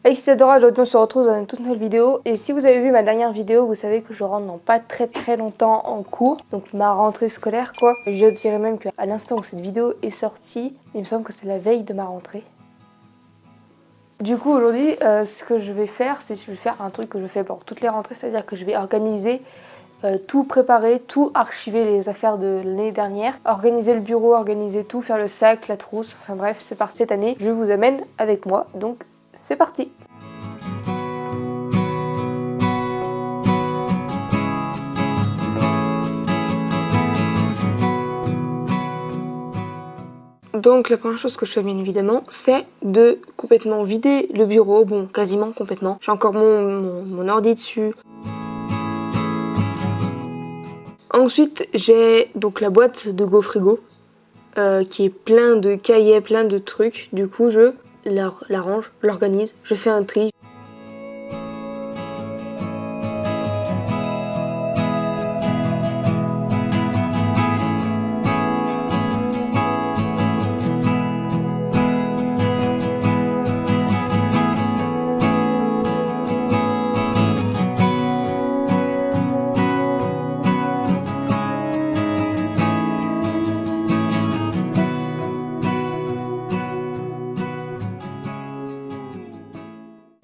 Hey Isadora, aujourd'hui on se retrouve dans une toute nouvelle vidéo. Et si vous avez vu ma dernière vidéo, vous savez que je rentre dans pas très longtemps en cours. Donc ma rentrée scolaire quoi. Je dirais même qu'à l'instant où cette vidéo est sortie, il me semble que c'est la veille de ma rentrée. Du coup aujourd'hui, ce que je vais faire, c'est que je vais faire un truc que je fais pour toutes les rentrées. C'est-à-dire que je vais organiser, tout préparer, tout archiver les affaires de l'année dernière. Organiser le bureau, organiser tout, faire le sac, la trousse. Enfin bref, c'est parti cette année. Je vous amène avec moi. Donc c'est parti! Donc la première chose que je fais bien évidemment, c'est de complètement vider le bureau, bon quasiment complètement. J'ai encore mon ordi dessus. Ensuite j'ai donc la boîte de GoFrigo qui est plein de cahiers, plein de trucs. Du coup je la range, l'organise, je fais un tri.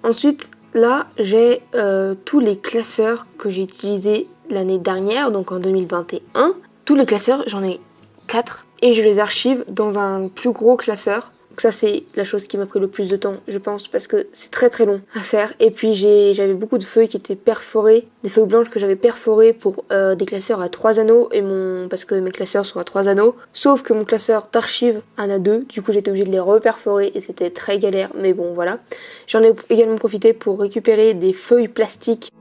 Ensuite, là, j'ai tous les classeurs que j'ai utilisés l'année dernière, donc en 2021. Tous les classeurs, j'en ai 4 et je les archive dans un plus gros classeur. Donc ça, c'est la chose qui m'a pris le plus de temps, je pense, parce que c'est très long à faire. Et puis j'avais beaucoup de feuilles qui étaient perforées, des feuilles blanches que j'avais perforées pour des classeurs à 3 anneaux, parce que mes classeurs sont à 3 anneaux. Sauf que mon classeur d'archives en a 2, du coup j'étais obligée de les reperforer et c'était très galère, mais bon voilà. J'en ai également profité pour récupérer des feuilles plastiques.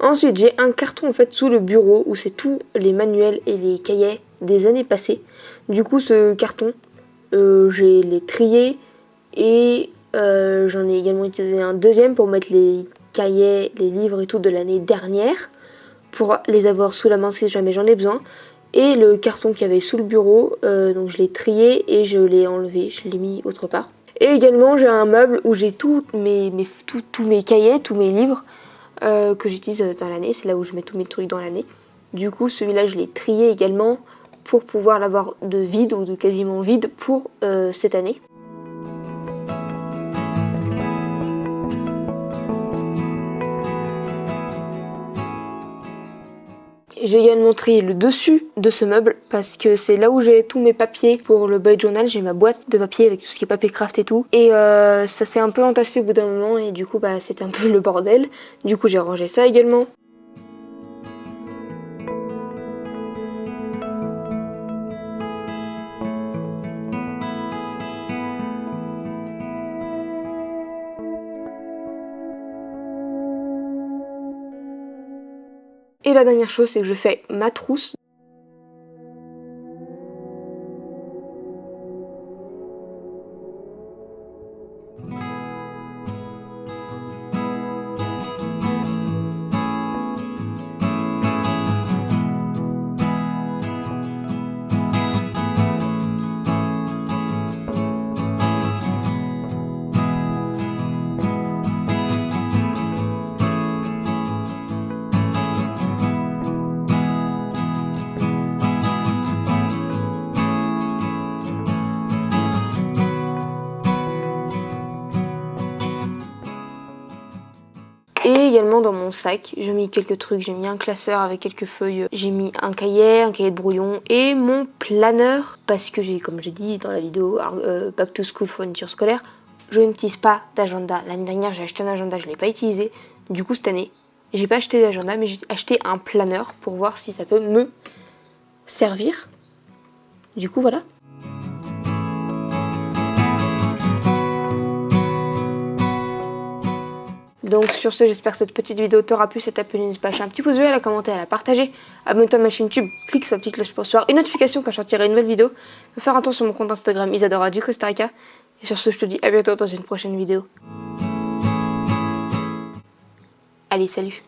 Ensuite, j'ai un carton en fait sous le bureau où c'est tous les manuels et les cahiers des années passées. Du coup, ce carton, j'ai les triés et j'en ai également utilisé un deuxième pour mettre les cahiers, les livres et tout de l'année dernière pour les avoir sous la main si jamais j'en ai besoin. Et le carton qu'il y avait sous le bureau, donc je l'ai trié et je l'ai enlevé, je l'ai mis autre part. Et également, j'ai un meuble où j'ai tous mes cahiers, tous mes livres. Que j'utilise dans l'année, c'est là où je mets tous mes trucs dans l'année. Du coup celui-là je l'ai trié également pour pouvoir l'avoir de vide ou de quasiment vide pour cette année. J'ai également trié le dessus de ce meuble parce que c'est là où j'ai tous mes papiers pour le bullet journal. J'ai ma boîte de papier avec tout ce qui est papier craft et tout. Et ça s'est un peu entassé au bout d'un moment et du coup bah c'était un peu le bordel. Du coup j'ai rangé ça également. Et la dernière chose, c'est que je fais ma trousse. Et également dans mon sac, j'ai mis quelques trucs, j'ai mis un classeur avec quelques feuilles, j'ai mis un cahier de brouillon et mon planeur parce que comme j'ai dit dans la vidéo Back to School fourniture scolaire, je n'utilise pas d'agenda. L'année dernière j'ai acheté un agenda, je ne l'ai pas utilisé. Du coup cette année, j'ai pas acheté d'agenda mais j'ai acheté un planeur pour voir si ça peut me servir. Du coup voilà. Donc sur ce, j'espère que cette petite vidéo t'aura plu. Si t'as plu, n'hésite pas à lâcher un petit pouce bleu, à la commenter, à la partager. Abonne-toi à ma chaîne YouTube, clique sur la petite cloche pour recevoir une notification quand je sortirai une nouvelle vidéo. Faire un tour sur mon compte Instagram Isadora du Costa Rica. Et sur ce, je te dis à bientôt dans une prochaine vidéo. Allez, salut!